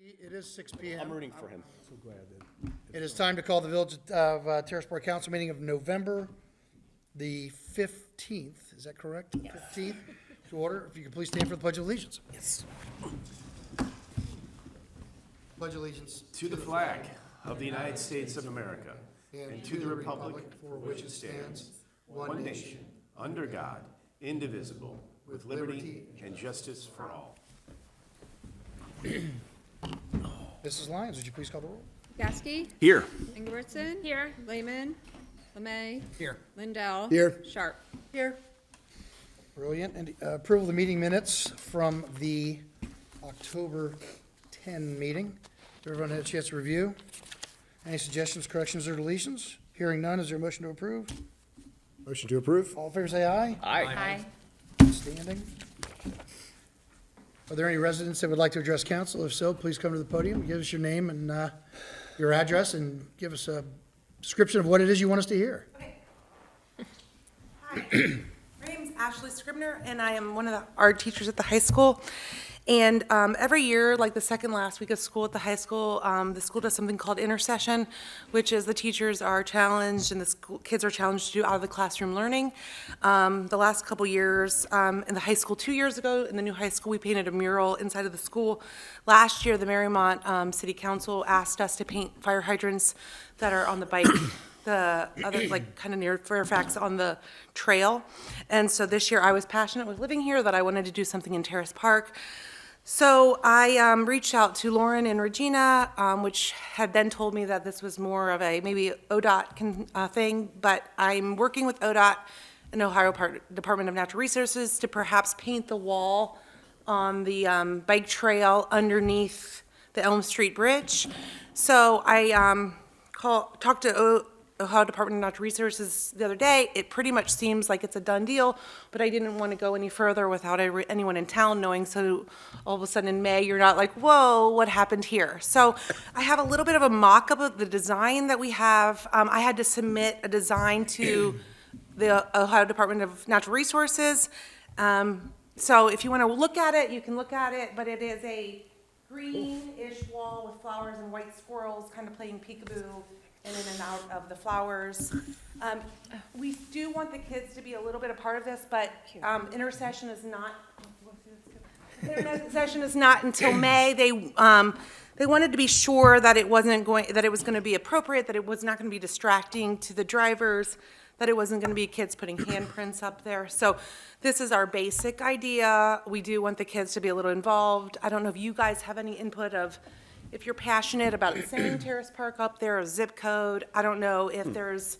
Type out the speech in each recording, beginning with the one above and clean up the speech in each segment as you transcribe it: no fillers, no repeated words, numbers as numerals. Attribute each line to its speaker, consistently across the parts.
Speaker 1: It is 6 p.m.
Speaker 2: I'm rooting for him.
Speaker 3: So glad that.
Speaker 1: It is time to call the Village of Terrace Board Council meeting of November the 15th. Is that correct? 15th to order. If you could please stand for the Pledge of Allegiance.
Speaker 2: Yes.
Speaker 1: Pledge allegiance
Speaker 2: To the flag of the United States of America and to the republic for which it stands, one nation, under God, indivisible, with liberty and justice for all.
Speaker 1: Mrs. Lyons, would you please call the roll?
Speaker 4: Gasky,
Speaker 2: Here.
Speaker 4: Ingebrigtsen. Here. Lehman. LeMay.
Speaker 1: Here.
Speaker 4: Lindell.
Speaker 1: Here.
Speaker 4: Sharp. Here.
Speaker 1: Brilliant. And approval of the meeting minutes from the October 10 meeting. Everyone had a chance to review. Any suggestions, corrections, or deletions? Hearing none, is there a motion to approve?
Speaker 3: Motion to approve?
Speaker 1: All in favor say aye.
Speaker 4: Aye.
Speaker 1: Standing. Are there any residents that would like to address council? If so, please come to the podium, give us your name and your address, and give us a description of what it is you want us to hear.
Speaker 5: Okay. Hi, my name's Ashley Scribner, and I am one of the art teachers at the high school. And every year, like the second last week of school at the high school, the school does something called intercession, which is the teachers are challenged and the kids are challenged to do out of the classroom learning. The last couple years, in the high school 2 years ago, in the new high school, we painted a mural inside of the school. Last year, the Marymount City Council asked us to paint fire hydrants that are on the bike, the other, like, kind of near Fairfax on the trail. And so this year, I was passionate with living here that I wanted to do something in Terrace Park. So I reached out to Lauren and Regina, which had then told me that this was more of a maybe ODOT thing, but I'm working with ODOT and Ohio Department of Natural Resources to perhaps paint the wall on the bike trail underneath the Elm Street Bridge. So I talked to Ohio Department of Natural Resources the other day. It pretty much seems like it's a done deal, but I didn't want to go any further without anyone in town knowing, so all of a sudden in May, you're not like, whoa, what happened here? So I have a little bit of a mock-up of the design that we have. I had to submit a design to the Ohio Department of Natural Resources. So if you want to look at it, you can look at it, but it is a greenish wall with flowers and white squirrels kind of playing peekaboo in and out of the flowers. We do want the kids to be a little bit a part of this, but intercession is not until May. They wanted to be sure that it was going to be appropriate, that it was not going to be distracting to the drivers, that it wasn't going to be kids putting handprints up there. So this is our basic idea. We do want the kids to be a little involved. I don't know if you guys have any input of, if you're passionate about saying Terrace Park up there, a zip code. I don't know if there's,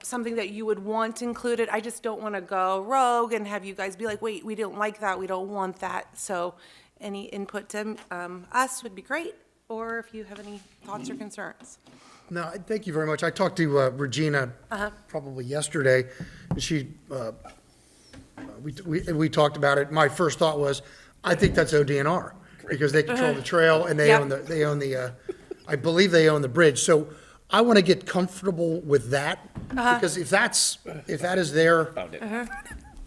Speaker 5: something that you would want included. I just don't want to go rogue and have you guys be like, wait, we don't like that, we don't want that. So any input to us would be great, or if you have any thoughts or concerns.
Speaker 1: No, thank you very much. I talked to Regina probably yesterday, and she, we talked about it. My first thought was, I think that's ODNR, because they control the trail and they own the, I believe they own the bridge. So I want to get comfortable with that, because if that is their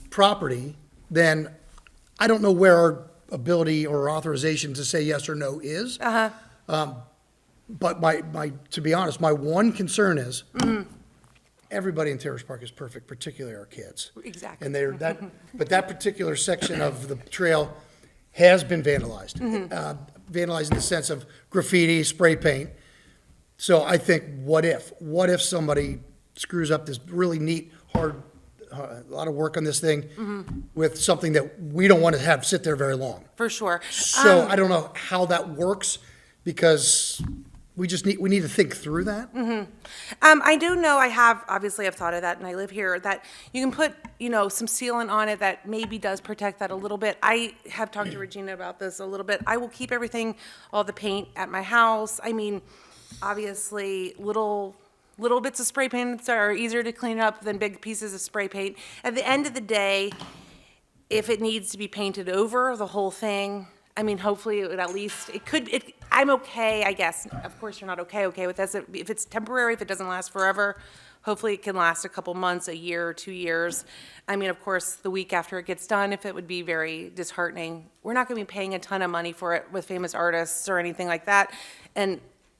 Speaker 1: property, then I don't know where our ability or authorization to say yes or no is. But to be honest, my one concern is everybody in Terrace Park is perfect, particularly our kids.
Speaker 5: Exactly.
Speaker 1: And but that particular section of the trail has been vandalized. Vandalized in the sense of graffiti, spray paint. So I think, what if somebody screws up this really neat, hard, a lot of work on this thing with something that we don't want to have sit there very long.
Speaker 5: For sure.
Speaker 1: So I don't know how that works, because we need to think through that.
Speaker 5: I do know, obviously I've thought of that, and I live here, that you can put, some sealant on it that maybe does protect that a little bit. I have talked to Regina about this a little bit. I will keep everything, all the paint at my house. I mean, obviously, little bits of spray paint are easier to clean up than big pieces of spray paint. At the end of the day, if it needs to be painted over the whole thing, I mean, hopefully it would at least, I'm okay, I guess. Of course, you're not okay with this. If it's temporary, if it doesn't last forever, Hopefully, it can last a couple months, a year, 2 years. I mean, of course, the week after it gets done, if it would be very disheartening. We're not going to be paying a ton of money for it with famous artists or anything like that. And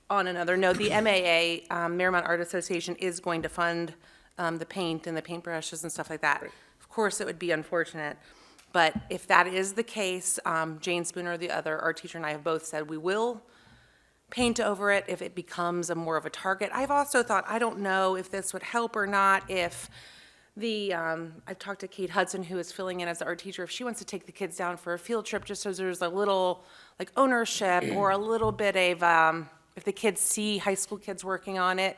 Speaker 5: on another note, the MAA, Marymount Art Association, is going to fund the paint and the paintbrushes and stuff like that. Of course, it would be unfortunate. But if that is the case, Jane Spooner, the other art teacher, and I have both said we will paint over it if it becomes more of a target. I've also thought, I don't know if this would help or not, if I've talked to Kate Hudson, who is filling in as the art teacher, if she wants to take the kids down for a field trip, just so there's a little, like, ownership or a little bit of, if the kids see high school kids working on it,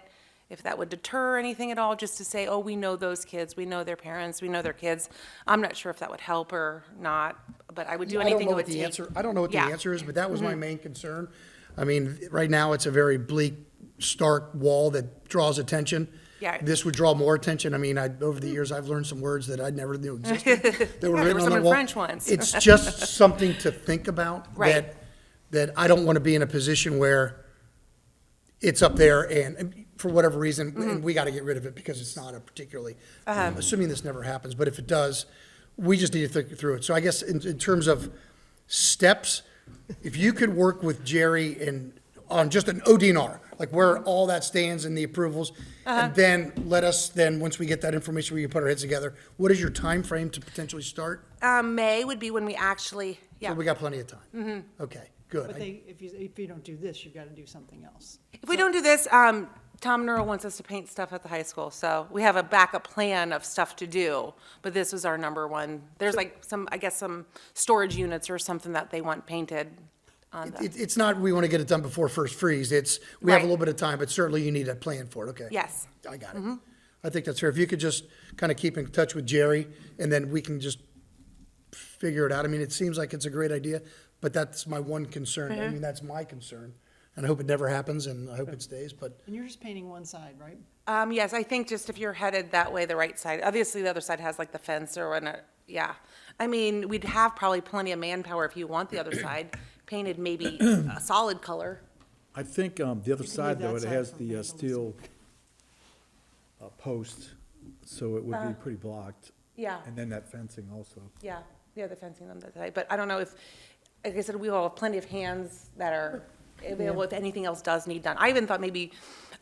Speaker 5: if that would deter anything at all, just to say, oh, we know those kids, we know their parents, we know their kids. I'm not sure if that would help or not, but I would do anything it would take.
Speaker 1: I don't know what the
Speaker 5: Yeah.
Speaker 1: answer is, but that was my main concern. I mean, right now, it's a very bleak, stark wall that draws attention.
Speaker 5: Yeah.
Speaker 1: This would draw more attention. I mean, over the years, I've learned some words that I never knew existed. That were
Speaker 5: Yeah, there
Speaker 1: written
Speaker 5: were
Speaker 1: on
Speaker 5: some
Speaker 1: that
Speaker 5: in
Speaker 1: wall.
Speaker 5: French ones.
Speaker 1: It's just something to think about.
Speaker 5: Right.
Speaker 1: That I don't want to be in a position where it's up there and for whatever reason, and we got to get rid of it because it's not a particularly, assuming this never happens, but if it does, we just need to think through it. So I guess in terms of steps, if you could work with Jerry on just an ODNR, like where all that stands and the approvals, and then let us, once we get that information, we can put our heads together. What is your time frame to potentially start?
Speaker 5: May would be when we actually,
Speaker 1: So we got plenty of time. Okay, good.
Speaker 6: But if you don't do this, you've got to do something else.
Speaker 5: If we don't do this, Tom Nurl wants us to paint stuff at the high school, so we have a backup plan of stuff to do, but this was our number one. There's like some storage units or something that they want painted on the,
Speaker 1: It's not, we want to get it done before first freeze. We have a
Speaker 5: Right.
Speaker 1: little bit of time, but certainly you need a plan for it, okay?
Speaker 5: yes.
Speaker 1: I got it. I think that's fair. If you could just kind of keep in touch with Jerry, and then we can just figure it out. I mean, it seems like it's a great idea, but that's my one concern. I mean, that's my concern. And I hope it never happens, and I hope it stays, but
Speaker 6: And you're just painting one side, right?
Speaker 5: Yes, I think just if you're headed that way, the right side, obviously the other side has like the fence or yeah. I mean, we'd have probably plenty of manpower if you want the other side painted maybe a solid color.
Speaker 7: I think the other side,
Speaker 6: that
Speaker 7: though, it
Speaker 6: side
Speaker 7: has
Speaker 6: for
Speaker 7: the
Speaker 6: vandalism.
Speaker 7: steel post, so it would be pretty blocked.
Speaker 5: Yeah.
Speaker 7: And then that fencing also.
Speaker 5: Yeah, the fencing on that side, but I don't know if, like I said, we will have plenty of hands that are available if anything else does need done. I even thought maybe,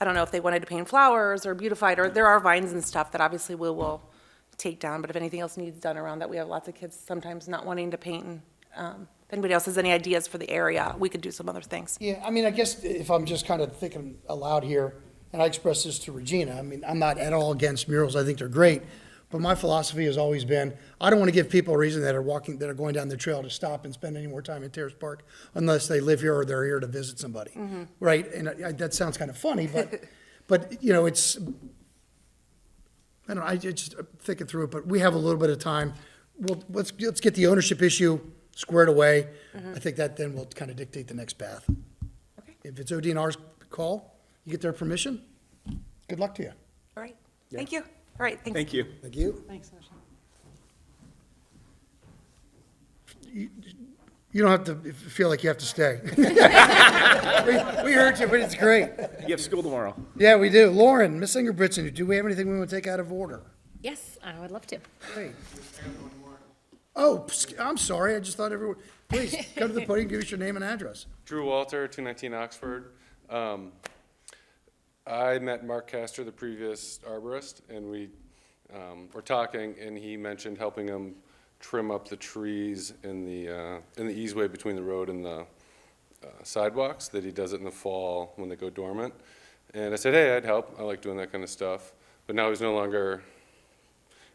Speaker 5: I don't know if they wanted to paint flowers or beautified, or there are vines and stuff that obviously we will take down, but if anything else needs done around that, we have lots of kids sometimes not wanting to paint, and if anybody else has any ideas for the area, we could do some other things.
Speaker 1: yeah, I mean, I guess if I'm just kind of thinking aloud here, and I expressed this to Regina, I mean, I'm not at all against murals. I think they're great. But my philosophy has always been, I don't want to give people a reason that are going down the trail to stop and spend any more time in Terrace Park unless they live here or they're here to visit somebody, right? And that sounds kind of funny, but you know, it's, I don't know, I just thinking through it, but we have a little bit of time. Let's get the ownership issue squared away. I think that then will kind of dictate the next path.
Speaker 5: Okay.
Speaker 1: If it's ODNR's call, you get their permission, good luck to you.
Speaker 5: All right, thank you. All right, thanks.
Speaker 2: Thank you.
Speaker 1: Thank you.
Speaker 6: Thanks, Ashley.
Speaker 1: You don't have to feel like you have to stay. We heard you, but it's great.
Speaker 2: You have school tomorrow.
Speaker 1: Yeah, we do. Lauren, Ms. Ingerbritsen, do we have anything we want to take out of order?
Speaker 8: Yes, I would love to.
Speaker 1: Great. Oh, I'm sorry, I just thought everyone, please, come to the podium, give us your name and address.
Speaker 9: Drew Walter, 219 Oxford. I met Mark Castor, the previous arborist, and we were talking, and he mentioned helping him trim up the trees in the easeway between the road and the sidewalks, that he does it in the fall when they go dormant. And I said, hey, I'd help. I like doing that kind of stuff. But now he's no longer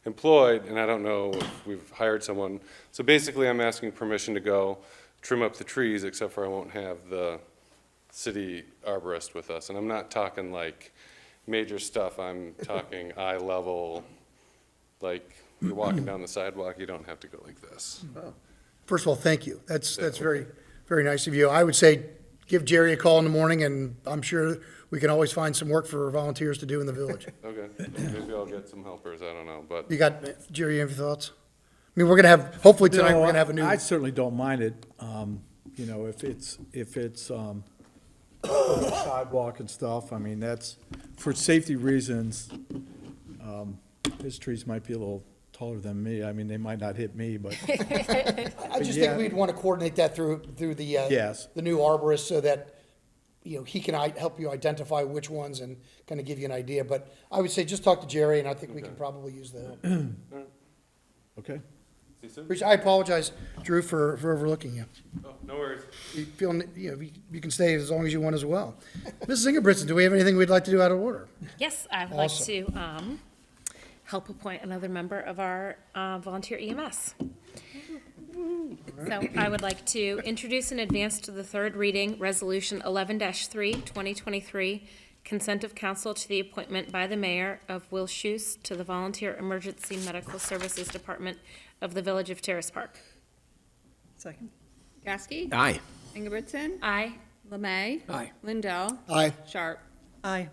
Speaker 9: employed, and I don't know if we've hired someone. So basically, I'm asking permission to go trim up the trees, except for I won't have the city arborist with us. And I'm not talking like major stuff. I'm talking eye level, like you're walking down the sidewalk, you don't have to go like this.
Speaker 1: First of all, thank you. That's very, very nice of you. I would say, give Jerry a call in the morning, and I'm sure we can always find some work for volunteers to do in the village.
Speaker 9: Okay, maybe I'll get some helpers, I don't know, but
Speaker 1: You got, Jerry, you have any thoughts? I mean, we're gonna have, hopefully tonight, we're
Speaker 7: No,
Speaker 1: gonna have a new.
Speaker 7: I certainly don't mind it. You know, if it's sidewalk and stuff. I mean, that's, for safety reasons, his trees might be a little taller than me. I mean, they might not hit me, but
Speaker 1: I just
Speaker 7: Yeah.
Speaker 1: think we'd want to coordinate that through the,
Speaker 7: Yes.
Speaker 1: the new arborist so that, he can help you identify which ones and kind of give you an idea. But I would say just talk to Jerry, and I think we can probably use the help.
Speaker 7: okay.
Speaker 9: See you soon.
Speaker 1: I apologize, Drew, for overlooking you.
Speaker 9: Oh, no worries.
Speaker 1: You feel, you can stay as long as you want as well. Mrs. Ingebrigtsen, do we have anything we'd like to do out of order?
Speaker 8: Yes, I would like to help appoint another member of our volunteer EMS. So I would like to introduce and advance to the third reading, Resolution 11-3, 2023, consent of council to the appointment by the mayor of Will Schus to the Volunteer Emergency Medical Services Department of the Village of Terrace Park.
Speaker 6: Second.
Speaker 4: Gasky.
Speaker 3: Aye.
Speaker 4: Ingebrigtsen.
Speaker 8: Aye.
Speaker 4: Lemay.
Speaker 3: Aye.
Speaker 4: Lindell.
Speaker 1: Aye.
Speaker 4: Sharp.
Speaker 6: Aye.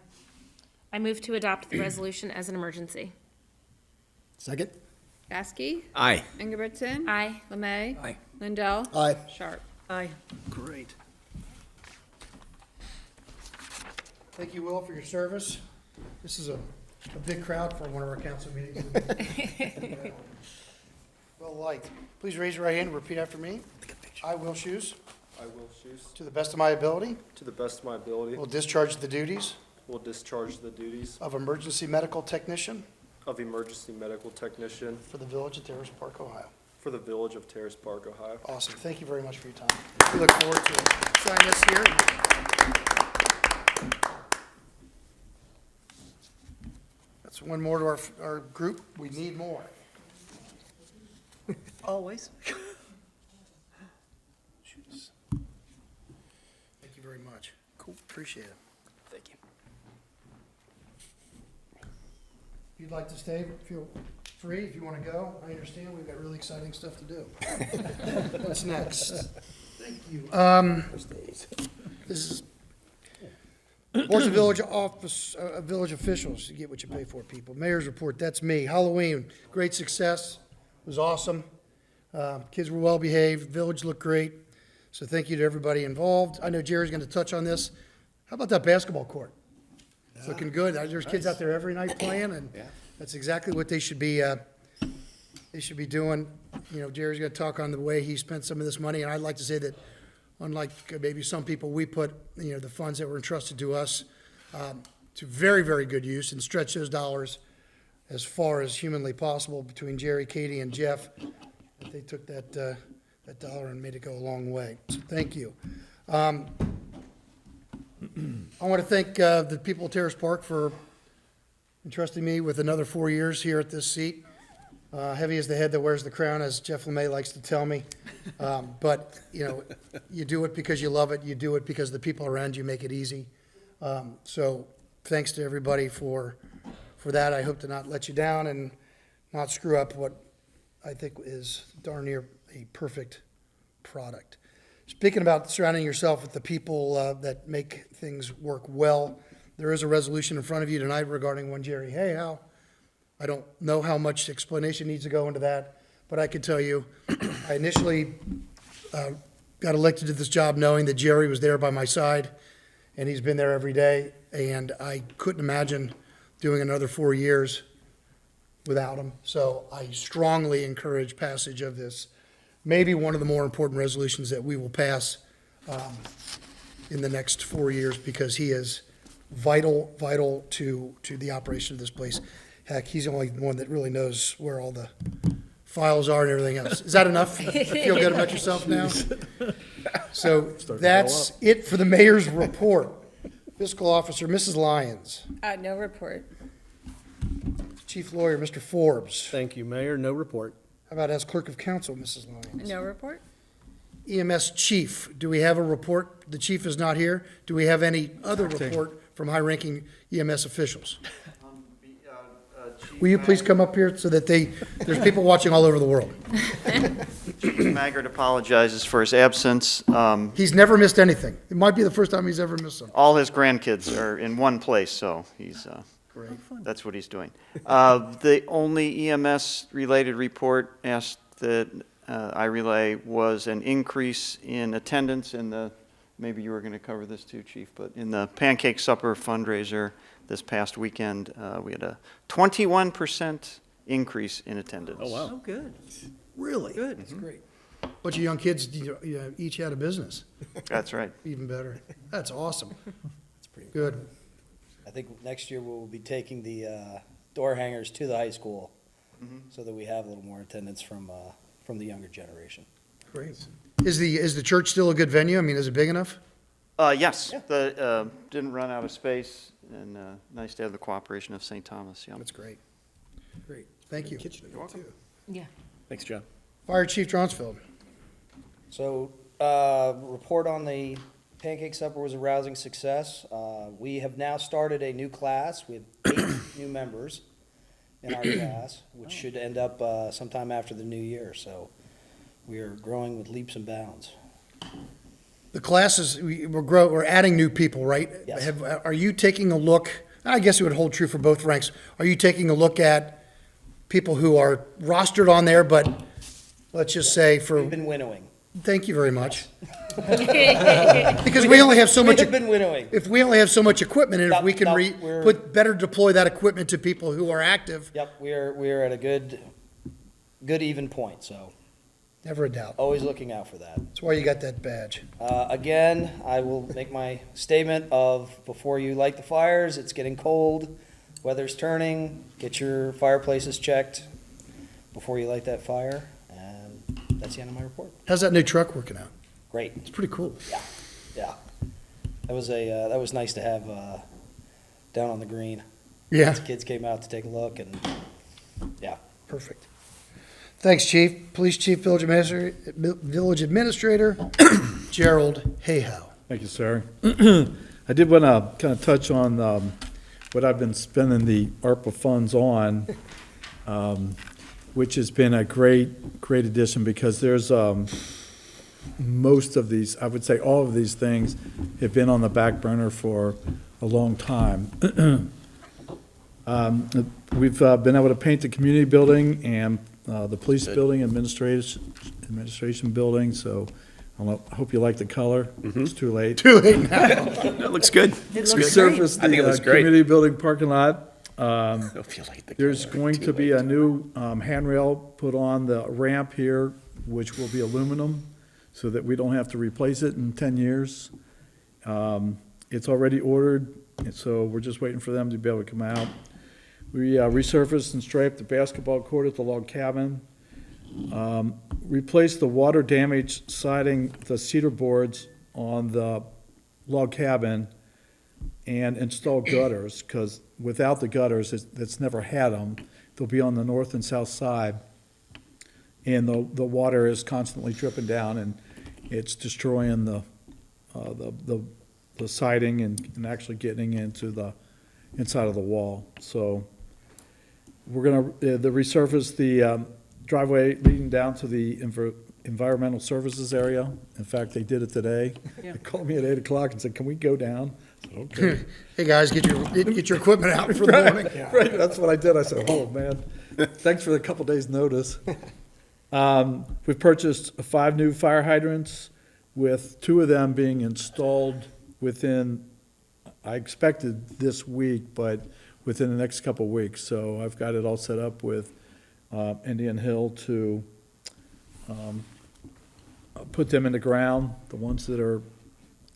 Speaker 8: I move to adopt the resolution as an emergency.
Speaker 1: Second?
Speaker 4: Gasky.
Speaker 3: Aye.
Speaker 4: Ingebrigtsen.
Speaker 8: Aye.
Speaker 4: Lemay.
Speaker 3: Aye.
Speaker 4: Lindell.
Speaker 1: Aye.
Speaker 4: Sharp.
Speaker 6: Aye.
Speaker 3: Great.
Speaker 1: Thank you, Will, for your service. This is a big crowd for one of our council meetings. Well liked. Please raise your right hand and repeat after me. I, Will Shoes,
Speaker 10: I will choose,
Speaker 1: to the best of my ability,
Speaker 10: to the best of my ability,
Speaker 1: will discharge the duties
Speaker 10: will discharge the duties
Speaker 1: of emergency medical technician
Speaker 10: of emergency medical technician
Speaker 1: for the Village of Terrace Park, Ohio.
Speaker 10: for the Village of Terrace Park, Ohio.
Speaker 1: Awesome. Thank you very much for your time. We look forward to signing this here. That's one more to our group. We need more.
Speaker 6: Always.
Speaker 1: Thank you very much. Cool. Appreciate it.
Speaker 3: Thank you.
Speaker 1: If you'd like to stay, feel free. If you want to go, I understand. We've got really exciting stuff to do. What's next? Thank you. This is Boards of Village Office, Village officials. You get what you pay for, people. Mayor's report. That's me. Halloween, great success. It was awesome. Kids were well behaved. Village looked great. So thank you to everybody involved. I know Jerry's going to touch on this. How about that basketball court? It's looking good. There's kids out there every night playing, and that's exactly what they should be doing. Jerry's going to talk on the way he spent some of this money, and I'd like to say that unlike maybe some people, we put, the funds that were entrusted to us to very, very good use and stretch those dollars as far as humanly possible between Jerry, Katie, and Jeff. They took that dollar and made it go a long way. So thank you. I want to thank the people of Terrace Park for entrusting me with another 4 years here at this seat. Heavy is the head that wears the crown, as Jeff LeMay likes to tell me. But, you do it because you love it. You do it because the people around you make it easy. So thanks to everybody for that. I hope to not let you down and not screw up what I think is darn near a perfect product. Speaking about surrounding yourself with the people that make things work well, there is a resolution in front of you tonight regarding one Jerry Hayhow. I don't know how much explanation needs to go into that, but I can tell you, I initially got elected to this job knowing that Jerry was there by my side, and he's been there every day, and I couldn't imagine doing another 4 years without him. So I strongly encourage passage of this, maybe one of the more important resolutions that we will pass in the next 4 years, because he is vital to the operation of this place. Heck, he's the only one that really knows where all the files are and everything else. Is that enough? Feel good about yourself now? So that's it for the mayor's report. Fiscal Officer, Mrs. Lyons.
Speaker 4: No report.
Speaker 1: Chief Lawyer, Mr. Forbes.
Speaker 3: Thank you, Mayor. No report.
Speaker 1: How about as Clerk of Council, Mrs. Lyons?
Speaker 4: No report.
Speaker 1: EMS Chief, do we have a report? The chief is not here. Do we have any other report from high-ranking EMS officials? Will you please come up here so that there's people watching all over the world?
Speaker 11: Chief Maggard apologizes for his absence.
Speaker 1: He's never missed anything. It might be the first time he's ever missed something.
Speaker 11: All his grandkids are in one place, so he's, that's what he's doing. The only EMS-related report asked that I relay was an increase in attendance in the maybe you were going to cover this too, Chief, but in the Pancake Supper fundraiser this past weekend, we had a 21% increase in attendance.
Speaker 3: Oh, wow.
Speaker 6: Oh, good.
Speaker 1: Really?
Speaker 6: Good. That's great.
Speaker 1: Bunch of young kids each had a business.
Speaker 11: That's right.
Speaker 1: Even better. That's awesome.
Speaker 3: That's pretty
Speaker 1: Good.
Speaker 3: I think next year we'll be taking the door hangers to the high school so that we have a little more attendance from the younger generation.
Speaker 1: Great. Is the church still a good venue? I mean, is it big enough?
Speaker 11: Yes, the, didn't run out of space, and nice to have the cooperation of St. Thomas, yeah.
Speaker 1: That's great. Great. Thank you.
Speaker 3: You're welcome.
Speaker 8: Yeah.
Speaker 3: Thanks, John.
Speaker 1: Fire Chief Dronsfield.
Speaker 3: So, report on the pancake supper was a rousing success. We have now started a new class with 8 new members in our class, which should end up sometime after the new year. So we are growing with leaps and bounds.
Speaker 1: The classes, we're adding new people, right?
Speaker 3: Yes.
Speaker 1: Are you taking a look, I guess it would hold true for both ranks, are you taking a look at people who are rostered on there, but let's just say
Speaker 3: We've
Speaker 1: for,
Speaker 3: been winnowing.
Speaker 1: thank you very much. Because we only have so much,
Speaker 3: We've been winnowing.
Speaker 1: if we only have so much equipment, and if we can
Speaker 3: No, we're-
Speaker 1: better deploy that equipment to people who are active,
Speaker 3: Yep, we are at a good even point, so
Speaker 1: never a doubt.
Speaker 3: always looking out for that.
Speaker 1: That's why you got that badge.
Speaker 3: Again, I will make my statement of, before you light the fires, it's getting cold, weather's turning, get your fireplaces checked before you light that fire, and that's the end of my report.
Speaker 1: How's that new truck working out?
Speaker 3: Great,
Speaker 1: It's pretty cool.
Speaker 3: yeah. That was nice to have down on the green.
Speaker 1: Yeah,
Speaker 3: Kids came out to take a look, and, yeah.
Speaker 1: perfect. Thanks, Chief. Police Chief, Village Administrator, Gerald Hayhow.
Speaker 7: Thank you, sir. I did want to kind of touch on what I've been spending the ARPA funds on, which has been a great addition, because there's most of these, I would say all of these things have been on the back burner for a long time. We've been able to paint the community building and the police building, administration building, so I hope you like the color. It's too late.
Speaker 1: Too late now.
Speaker 3: It looks good. It looks great.
Speaker 7: Resurfaced
Speaker 3: I think it
Speaker 7: the
Speaker 3: looks great.
Speaker 7: community building parking lot.
Speaker 3: If you like the
Speaker 7: There's
Speaker 3: color,
Speaker 7: going
Speaker 3: too
Speaker 7: to be
Speaker 3: late.
Speaker 7: a new handrail put on the ramp here, which will be aluminum, so that we don't have to replace it in 10 years. It's already ordered, and so we're just waiting for them to be able to come out. We resurfaced and striped the basketball court at the log cabin. Replaced the water damaged siding, the cedar boards on the log cabin, and installed gutters, because without the gutters, it's never had them. They'll be on the north and south side, and the water is constantly dripping down, and it's destroying the siding and actually getting into the inside of the wall. So we're gonna resurface the driveway leading down to the environmental services area. In fact, they did it today. They called me at 8 o'clock and said, "Can we go down?" I said, "Okay."
Speaker 1: Hey, guys, get your equipment out for the morning.
Speaker 7: Right, that's what I did. I said, "Oh, man, thanks for the couple days' notice." We've purchased 5 new fire hydrants, with 2 of them being installed within, I expected this week, but within the next couple of weeks. So I've got it all set up with Indian Hill to put them in the ground, the ones that are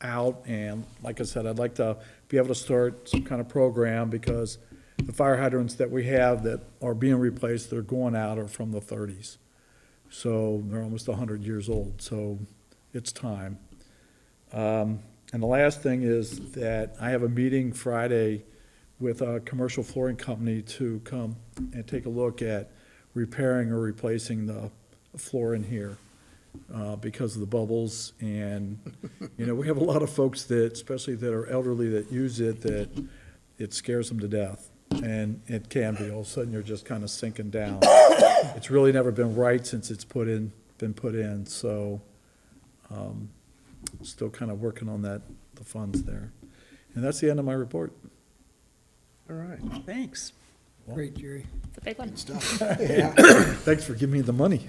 Speaker 7: out. And like I said, I'd like to be able to start some kind of program, because the fire hydrants that we have that are being replaced, they're going out, are from the 30s. So they're almost 100 years old, so it's time. And the last thing is that I have a meeting Friday with a commercial flooring company to come and take a look at repairing or replacing the floor in here because of the bubbles. And, you know, we have a lot of folks that, especially that are elderly, that use it, that it scares them to death. And it can be, all of a sudden you're just kind of sinking down. It's really never been right since it's been put in, so still kind of working on the funds there. And that's the end of my report.
Speaker 1: All right.
Speaker 6: Thanks. Great, Jerry.
Speaker 8: It's a big one.
Speaker 7: Thanks for giving me the money.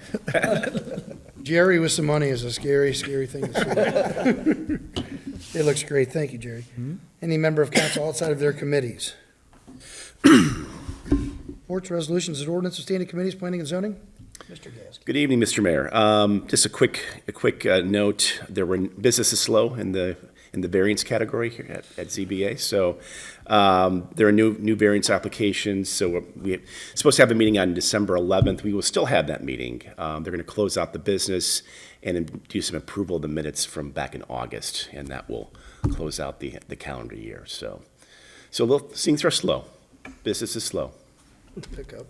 Speaker 1: Jerry with some money is a scary, scary thing to see. It looks great. Thank you, Jerry. Any member of council outside of their committees? Reports, resolutions, and ordinances, standing committees, planning and zoning? Mr. Gaskin.
Speaker 2: Good evening, Mr. Mayor. Just a quick note, business is slow in the variance category here at ZBA. So there are new variance applications. So we're supposed to have a meeting on December 11th. We will still have that meeting. They're going to close out the business and do some approval of the minutes from back in August, and that will close out the calendar year. So things are slow. Business is slow.
Speaker 1: Pick up.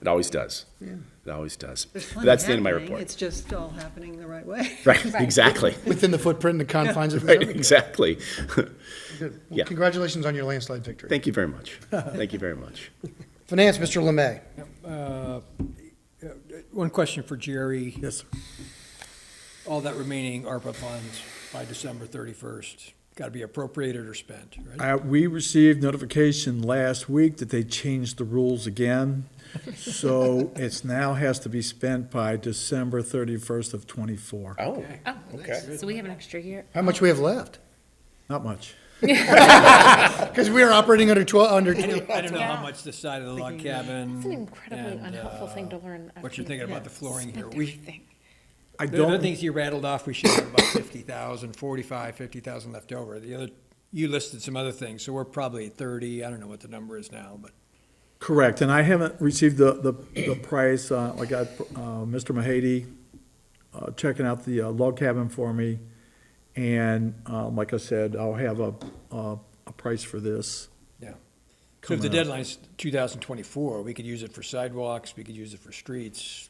Speaker 2: It always does.
Speaker 1: Yeah.
Speaker 2: It always does.
Speaker 6: There's
Speaker 2: But
Speaker 6: plenty
Speaker 2: that's the end of my
Speaker 6: happening.
Speaker 2: report.
Speaker 6: It's just all happening the right way.
Speaker 2: Right, exactly.
Speaker 1: Within the footprint and the confines of the
Speaker 2: Right,
Speaker 1: zoning code.
Speaker 2: exactly.
Speaker 1: Good. Well,
Speaker 2: Yeah.
Speaker 1: congratulations on your landslide victory.
Speaker 2: Thank you very much. Thank you very much.
Speaker 1: Finance, Mr. Lemay.
Speaker 6: One question for Jerry.
Speaker 7: Yes, sir.
Speaker 6: All that remaining ARPA funds by December 31st, got to be appropriated or spent, right?
Speaker 7: We received notification last week that they changed the rules again. So it's now has to be spent by December 31st of '24.
Speaker 2: Oh,
Speaker 8: Oh, so we have an extra year.
Speaker 1: How much we have left?
Speaker 7: Not much.
Speaker 1: Because we are operating under 12, under.
Speaker 6: I don't know how much the side of the log cabin.
Speaker 8: It's an incredibly
Speaker 6: and,
Speaker 8: unhelpful thing to learn.
Speaker 6: What you're thinking about the flooring here.
Speaker 7: I
Speaker 6: The other
Speaker 7: don't,
Speaker 6: things you rattled off, we should have about 50,000, 45, 50,000 left over. The other, you listed some other things, so we're probably at 30. I don't know what the number is now, but.
Speaker 7: correct, and I haven't received the price. I got Mr. Mahady checking out the log cabin for me. And like I said, I'll have a price for this.
Speaker 6: Yeah. So if the
Speaker 7: coming up.
Speaker 6: deadline's 2024, we could use it for sidewalks, we could use it for streets.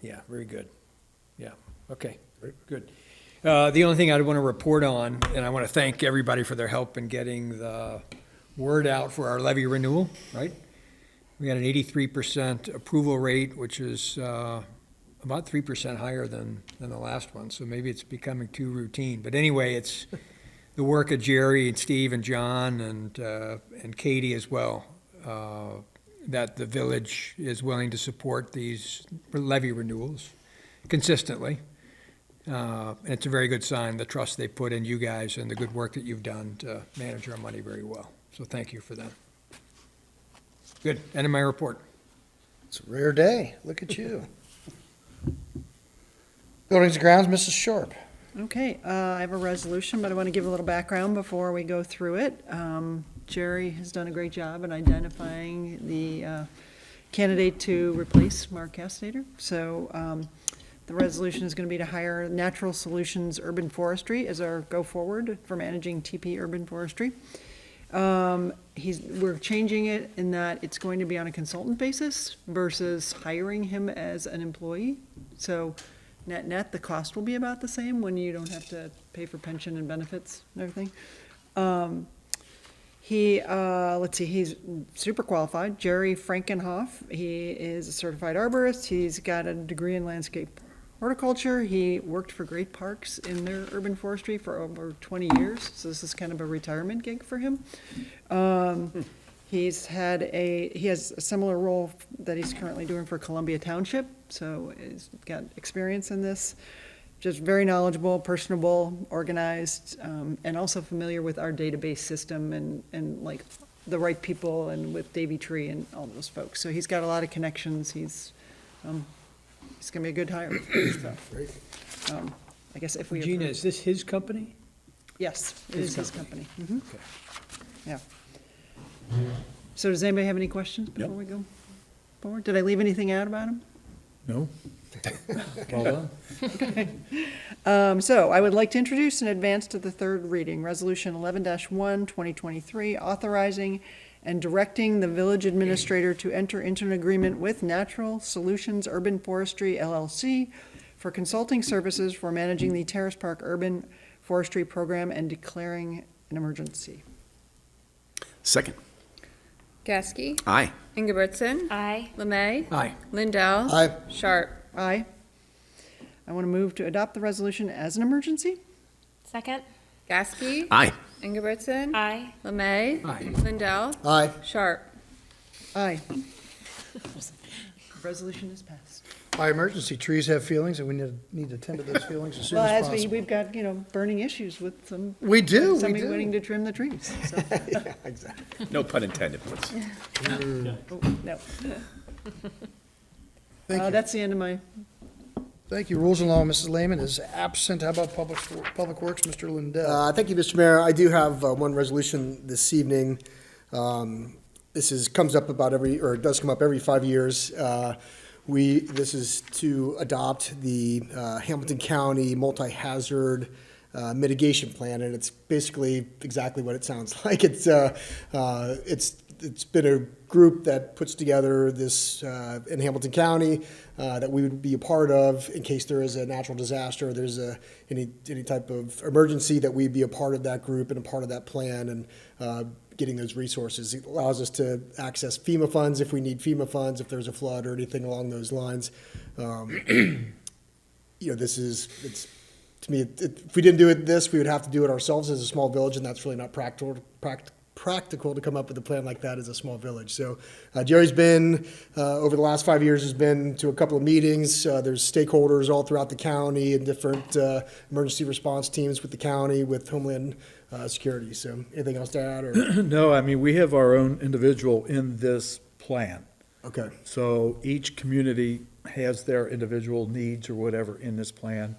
Speaker 6: Yeah, very good. Yeah, okay, good. The only thing I'd want to report on, and I want to thank everybody for their help in getting the word out for our levy renewal, right? We had an 83% approval rate, which is about 3% higher than the last one, so maybe it's becoming too routine. But anyway, it's the work of Jerry and Steve and John and Katie as well, that the village is willing to support these levy renewals consistently. And it's a very good sign, the trust they put in you guys and the good work that you've done to manage our money very well. So thank you for that. Good, end of my report.
Speaker 1: It's a rare day. Look at you. Buildings and grounds, Mrs. Sharp.
Speaker 12: Okay, I have a resolution, but I want to give a little background before we go through it. Jerry has done a great job in identifying the candidate to replace Mark Castater. So the resolution is going to be to hire Natural Solutions Urban Forestry as our go-forward for managing TP Urban Forestry. We're changing it in that it's going to be on a consultant basis versus hiring him as an employee. So net, the cost will be about the same when you don't have to pay for pension and benefits and everything. He's super qualified. Jerry Frankenhoff, he is a certified arborist. He's got a degree in landscape horticulture. He worked for Great Parks in their urban forestry for over 20 years, so this is kind of a retirement gig for him. He has a similar role that he's currently doing for Columbia Township, so he's got experience in this. Just very knowledgeable, personable, organized, and also familiar with our database system and like the right people and with Davy Tree and all those folks. So he's got a lot of connections. He's gonna be a good hire. So, I guess if we
Speaker 6: Gina,
Speaker 12: approve-
Speaker 6: is this his company?
Speaker 12: Yes, it is his company. Mhm.
Speaker 6: Okay.
Speaker 12: Yeah. So does anybody have any questions before we go forward? Did I leave anything out about him?
Speaker 7: No? Well done.
Speaker 12: So I would like to introduce and advance to the third reading, Resolution 11-1, 2023, authorizing and directing the village administrator to enter into an agreement with Natural Solutions Urban Forestry LLC for consulting services for managing the Terrace Park Urban Forestry Program and declaring an emergency.
Speaker 2: Second.
Speaker 4: Gasky.
Speaker 2: Aye.
Speaker 4: Ingebrigtsen.
Speaker 8: Aye.
Speaker 4: Lemay.
Speaker 6: Aye.
Speaker 4: Lindell.
Speaker 1: Aye.
Speaker 4: Sharp.
Speaker 12: Aye. I want to move to adopt the resolution as an emergency.
Speaker 8: Second?
Speaker 4: Gasky.
Speaker 2: Aye.
Speaker 4: Ingebrigtsen.
Speaker 8: Aye.
Speaker 4: Lemay.
Speaker 6: Aye.
Speaker 4: Lindell.
Speaker 1: Aye.
Speaker 4: Sharp.
Speaker 12: Aye. Resolution is passed.
Speaker 1: By emergency, trees have feelings, and we need to tend to those feelings as soon
Speaker 12: Well,
Speaker 1: as
Speaker 12: as
Speaker 1: possible.
Speaker 12: we've got, burning issues with some.
Speaker 1: We do, we
Speaker 12: Somebody
Speaker 1: do.
Speaker 12: wanting to trim the trees, so,
Speaker 2: No pun intended, please.
Speaker 12: no.
Speaker 1: Thank you.
Speaker 12: That's the end of my,
Speaker 1: Thank you. Rules and Law, Mrs. Lehman is absent. How about Public Works, Mr. Lindell?
Speaker 13: Thank you, Mr. Mayor. I do have one resolution this evening. Comes up about it does come up every 5 years. This is to adopt the Hamilton County Multi-Hazard Mitigation Plan, and it's basically exactly what it sounds like. It's been a group that puts together this in Hamilton County that we would be a part of in case there is a natural disaster, there's any type of emergency, that we'd be a part of that group and a part of that plan, and getting those resources. It allows us to access FEMA funds if we need FEMA funds, if there's a flood or anything along those lines. To me, if we didn't do this, we would have to do it ourselves as a small village, and that's really not practical to come up with a plan like that as a small village. So Jerry's been, over the last 5 years, has been to a couple of meetings. There's stakeholders all throughout the county and different emergency response teams with the county, with Homeland Security. So anything else to add? Or?
Speaker 7: No, I mean, we have our own individual in this plan.
Speaker 13: Okay.
Speaker 7: So each community has their individual needs or whatever in this plan.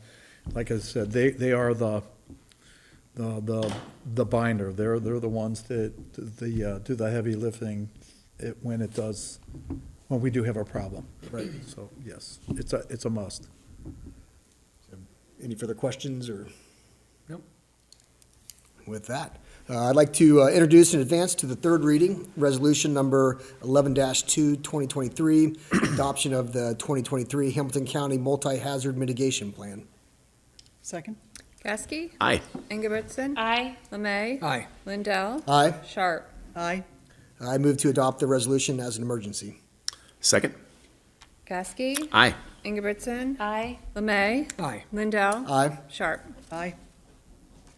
Speaker 7: Like I said, they are the binder. They're the ones that do the heavy lifting when we do have a problem.
Speaker 13: Right.
Speaker 7: So yes, it's a must.
Speaker 13: Any further questions or?
Speaker 6: Nope.
Speaker 13: With that, I'd like to introduce in advance to the third reading, resolution number 11-2, 2023, adoption of the 2023 Hamilton County Multi-Hazard Mitigation Plan.
Speaker 12: second?
Speaker 4: Gasky?
Speaker 2: Aye.
Speaker 4: Ingebrigtsen?
Speaker 8: Aye.
Speaker 4: Lemay?
Speaker 6: Aye.
Speaker 4: Lindell?
Speaker 13: Aye.
Speaker 4: Sharp?
Speaker 12: Aye.
Speaker 13: I move to adopt the resolution as an emergency.
Speaker 2: Second?
Speaker 4: Gasky?
Speaker 2: Aye.
Speaker 4: Ingebrigtsen?
Speaker 8: Aye.
Speaker 4: Lemay?
Speaker 6: Aye.
Speaker 4: Lindell?
Speaker 13: Aye.
Speaker 4: Sharp?
Speaker 12: Aye.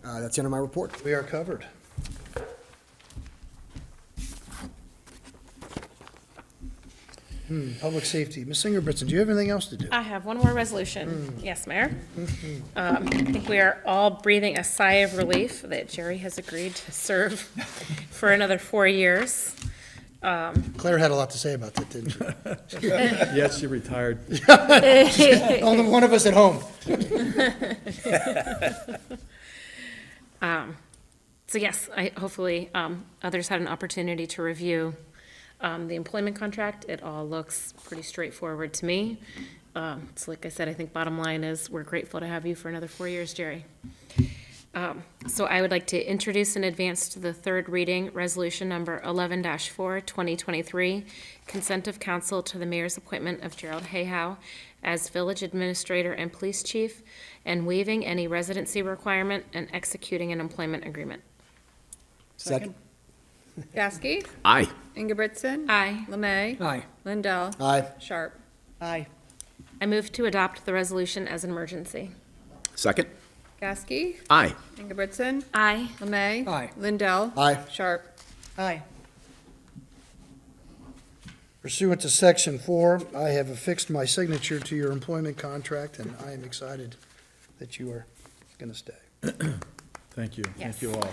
Speaker 13: That's the end of my report.
Speaker 1: We are covered. Public safety. Ms. Ingebrigtsen, do you have anything else to do?
Speaker 8: I have one more resolution. Yes, Mayor. I think we are all breathing a sigh of relief that Jerry has agreed to serve for another 4 years.
Speaker 1: Claire had a lot to say about that, didn't she?
Speaker 7: Yes, she retired.
Speaker 1: Only one of us at home.
Speaker 8: So yes, hopefully others had an opportunity to review the employment contract. It all looks pretty straightforward to me. So like I said, I think bottom line is we're grateful to have you for another 4 years, Jerry. So I would like to introduce and advance to the third reading, resolution number 11-4, 2023, consent of council to the mayor's appointment of Gerald Hayhow as village administrator and police chief, and waiving any residency requirement and executing an employment agreement.
Speaker 13: Second.
Speaker 4: Gasky?
Speaker 2: Aye.
Speaker 4: Ingebrigtsen?
Speaker 8: Aye.
Speaker 4: Lemay?
Speaker 6: Aye.
Speaker 4: Lindell?
Speaker 13: Aye.
Speaker 4: Sharp?
Speaker 12: Aye.
Speaker 8: I move to adopt the resolution as an emergency.
Speaker 2: Second?
Speaker 4: Gasky?
Speaker 2: Aye.
Speaker 4: Ingebrigtsen?
Speaker 8: Aye.
Speaker 4: Lemay?
Speaker 6: Aye.
Speaker 4: Lindell?
Speaker 13: Aye.
Speaker 4: Sharp?
Speaker 12: Aye.
Speaker 1: Pursuant to Section 4, I have affixed my signature to your employment contract, and I am excited that you are going to stay.
Speaker 7: Thank you.
Speaker 8: Yes.
Speaker 7: Thank you all.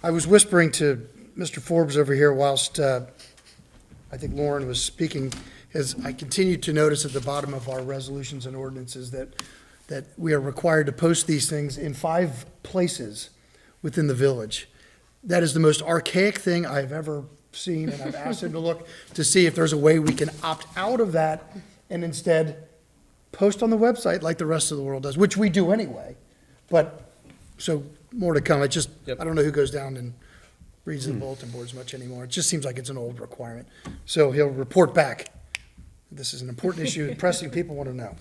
Speaker 1: I was whispering to Mr. Forbes over here whilst I think Lauren was speaking, as I continued to notice at the bottom of our resolutions and ordinances that we are required to post these things in 5 places within the village. That is the most archaic thing I've ever seen, and I've asked him to look to see if there's a way we can opt out of that and instead post on the website like the rest of the world does, which we do anyway. But, so, more to come. I don't know who goes down and reads the bulletin boards much anymore. It just seems like it's an old requirement. So he'll report back. This is an important issue, pressing people want to know.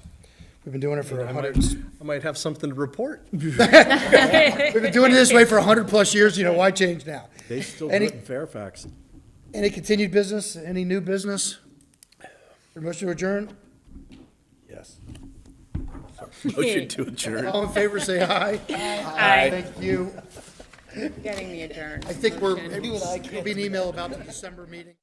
Speaker 1: We've been doing it for 100.
Speaker 10: I might have something to report.
Speaker 1: We've been doing it this way for 100+ years, why change now?
Speaker 7: They still do
Speaker 1: Any-
Speaker 7: it in Fairfax.
Speaker 1: Any continued business, any new business? Or motion to adjourn?
Speaker 7: Yes.
Speaker 2: Motion to adjourn.
Speaker 1: All in favor, say aye.
Speaker 8: Aye.
Speaker 1: Thank you.
Speaker 4: Getting the adjourned.
Speaker 1: I think we're,
Speaker 4: motion.
Speaker 1: there'll be an email about the December meeting.